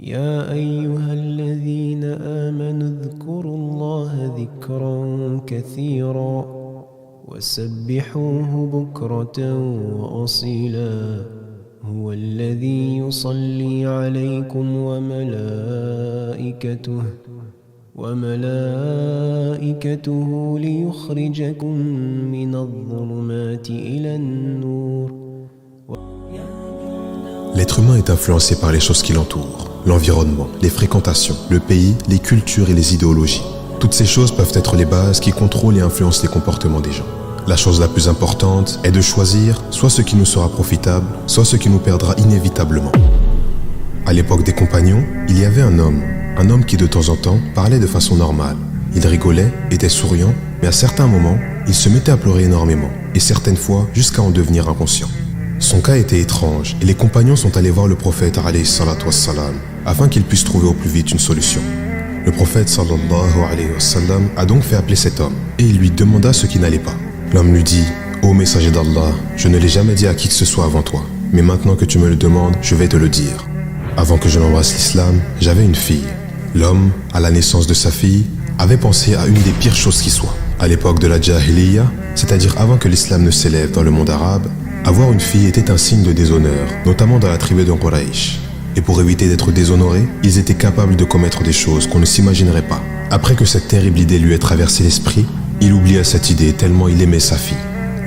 يا أيها الذين آمنوا اذكروا الله ذكرا كثيرا وسبحوه بكرة وأصيلا هو الذي يصلي عليكم وملائكته ليخرجكم من الظلمات إلى النور. L'être humain est influencé par les choses qui l'entourent, l'environnement, les fréquentations, le pays, les cultures et les idéologies. Toutes ces choses peuvent être les bases qui contrôlent et influencent les comportements des gens. La chose la plus importante est de choisir soit ce qui nous sera profitable, soit ce qui nous perdra inévitablement. À l'époque des compagnons, il y avait un homme qui de temps en temps parlait de façon normale. Il rigolait, était souriant, mais à certains moments, il se mettait à pleurer énormément, et certaines fois jusqu'à en devenir inconscient. Son cas était étrange, et les compagnons sont allés voir le prophète alayhi salatu wassalam, afin qu'il puisse trouver au plus vite une solution. Le prophète sallallahu alayhi wa sallam a donc fait appeler cet homme, et il lui demanda ce qui n'allait pas. L'homme lui dit « Ô messager d'Allah, je ne l'ai jamais dit à qui que ce soit avant toi, mais maintenant que tu me le demandes, je vais te le dire. Avant que je n'embrasse l'islam, j'avais une fille. L'homme, à la naissance de sa fille, avait pensé à une des pires choses qui soient. À l'époque de la Jahiliya, c'est-à-dire avant que l'islam ne s'élève dans le monde arabe, avoir une fille était un signe de déshonneur, notamment dans la tribu de Quraysh. Et pour éviter d'être déshonorés, ils étaient capables de commettre des choses qu'on ne s'imaginerait pas. Après que cette terrible idée lui ait traversé l'esprit, il oublia cette idée tellement il aimait sa fille.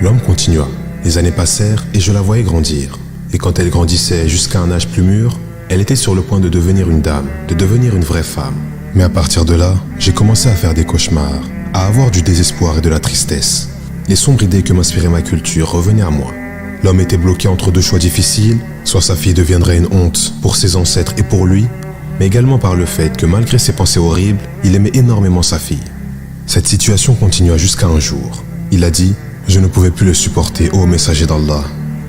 L'homme continua. Les années passèrent et je la voyais grandir. Et quand elle grandissait jusqu'à un âge plus mûr, elle était sur le point de devenir une dame, de devenir une vraie femme. Mais à partir de là, j'ai commencé à faire des cauchemars, à avoir du désespoir et de la tristesse. Les sombres idées que m'inspirait ma culture revenaient à moi. L'homme était bloqué entre deux choix difficiles, soit sa fille deviendrait une honte pour ses ancêtres et pour lui, mais également par le fait que malgré ses pensées horribles, il aimait énormément sa fille. Cette situation continua jusqu'à un jour. Il a dit « Je ne pouvais plus le supporter, ô messager d'Allah ».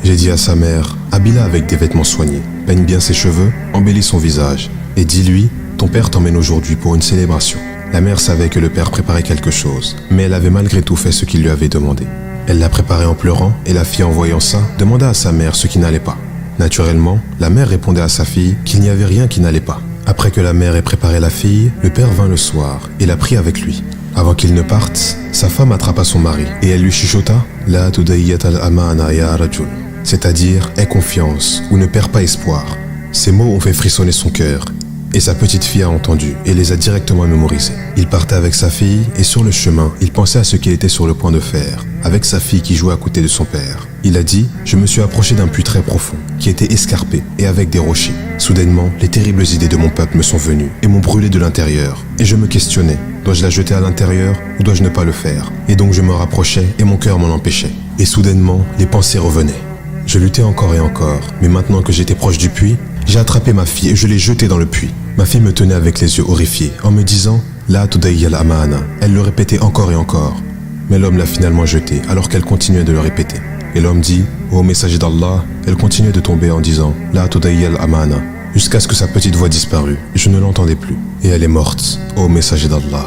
J'ai dit à sa mère « Habille-la avec des vêtements soignés, peigne bien ses cheveux, embellis son visage, et dis-lui « Ton père t'emmène aujourd'hui pour une célébration ». La mère savait que le père préparait quelque chose, mais elle avait malgré tout fait ce qu'il lui avait demandé. Elle l'a préparé en pleurant, et la fille en voyant ça, demanda à sa mère ce qui n'allait pas. Naturellement, la mère répondait à sa fille qu'il n'y avait rien qui n'allait pas. Après que la mère ait préparé la fille, le père vint le soir et la prit avec lui. Avant qu'il ne parte, sa femme attrapa son mari et elle lui chuchota « La tudayyat al-amana ya rajul », c'est-à-dire « Aie confiance ou ne perds pas espoir ». Ces mots ont fait frissonner son cœur et sa petite fille a entendu et les a directement mémorisés. Il partait avec sa fille et sur le chemin, il pensait à ce qu'il était sur le point de faire, avec sa fille qui jouait à côté de son père. Il a dit « Je me suis approché d'un puits très profond, qui était escarpé et avec des rochers. Soudainement, les terribles idées de mon peuple me sont venues et m'ont brûlé de l'intérieur. Et je me questionnais, dois-je la jeter à l'intérieur ou dois-je ne pas le faire? Et donc je me rapprochais et mon cœur m'en empêchait. Et soudainement, les pensées revenaient. Je luttais encore et encore, mais maintenant que j'étais proche du puits, j'ai attrapé ma fille et je l'ai jetée dans le puits. Ma fille me tenait avec les yeux horrifiés, en me disant « La tudayya al-amana ». Elle le répétait encore et encore. Mais l'homme l'a finalement jetée, alors qu'elle continuait de le répéter. Et l'homme dit « Ô messager d'Allah », elle continuait de tomber en disant « La tudayya al-amana », jusqu'à ce que sa petite voix disparut. Je ne l'entendais plus. Et elle est morte, ô messager d'Allah.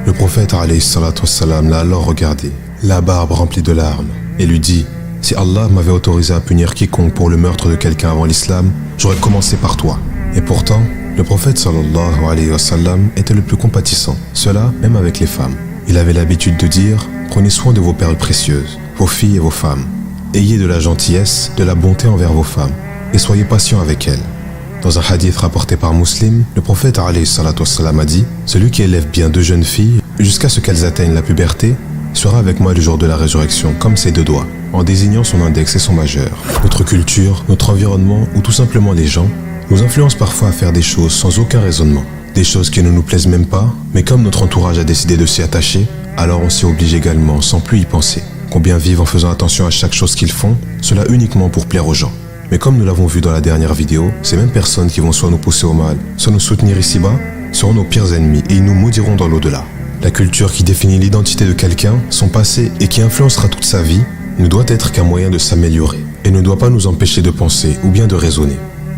Le prophète alayhi salatu wassalam l'a alors regardé, la barbe remplie de larmes, et lui dit « Si Allah m'avait autorisé à punir quiconque pour le meurtre de quelqu'un avant l'islam, j'aurais commencé par toi. » Et pourtant, le prophète sallallahu alayhi wa sallam était le plus compatissant, cela même avec les femmes. Il avait l'habitude de dire « Prenez soin de vos perles précieuses, vos filles et vos femmes. Ayez de la gentillesse, de la bonté envers vos femmes, et soyez patients avec elles. » Dans un hadith rapporté par Muslim, le prophète alayhi salatu wassalam a dit « Celui qui élève bien deux jeunes filles jusqu'à ce qu'elles atteignent la puberté sera avec moi le jour de la résurrection comme ses deux doigts, en désignant son index et son majeur. » Notre culture, notre environnement ou tout simplement les gens nous influencent parfois à faire des choses sans aucun raisonnement. Des choses qui ne nous plaisent même pas, mais comme notre entourage a décidé de s'y attacher, alors on s'y oblige également sans plus y penser. Combien vivent en faisant attention à chaque chose qu'ils font, cela uniquement pour plaire aux gens. Mais comme nous l'avons vu dans la dernière vidéo, ces mêmes personnes qui vont soit nous pousser au mal, soit nous soutenir ici-bas, seront nos pires ennemis et ils nous maudiront dans l'au-delà. La culture qui définit l'identité de quelqu'un, son passé et qui influencera toute sa vie, ne doit être qu'un moyen de s'améliorer et ne doit pas nous empêcher de penser ou bien de raisonner.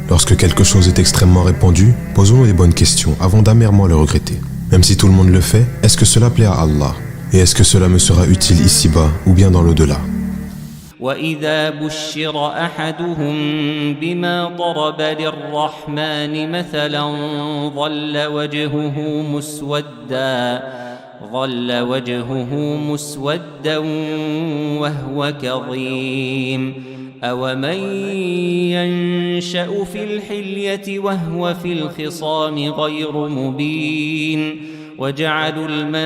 Lorsque quelque chose est extrêmement répandu, posons-nous les bonnes questions avant d'amèrement le regretter. Même si tout le monde le fait, est-ce que cela plaît à Allah? Et est-ce que cela me sera utile ici-bas ou bien dans l'au-delà? وإذا بشر أحدهم بما ضرب للرحمن مثلا ظل وجهه مسودا وهو كظيم أومن ينشأ في الحلية وهو في الخصام غير مبين وجعلوا الملائكة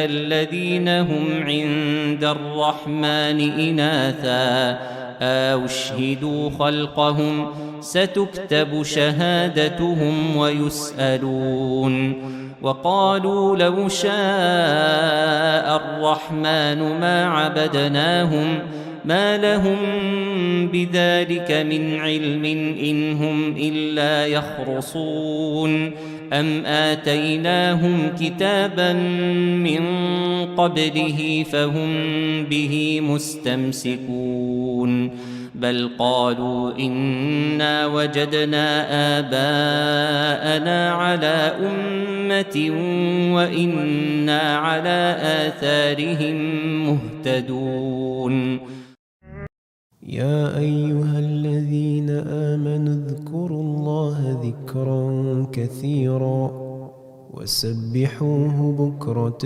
الذين هم عند الرحمن إناثا أشهدوا خلقهم ستكتب شهادتهم ويسألون وقالوا لو شاء الرحمن ما عبدناهم ما لهم بذلك من علم إن هم إلا يخرصون أم آتيناهم كتابا من قبله فهم به مستمسكون بل قالوا إنا وجدنا آباءنا على أمة وإنا على آثارهم مهتدون يا أيها الذين آمنوا اذكروا الله ذكرا كثيرا وسبحوه بكرة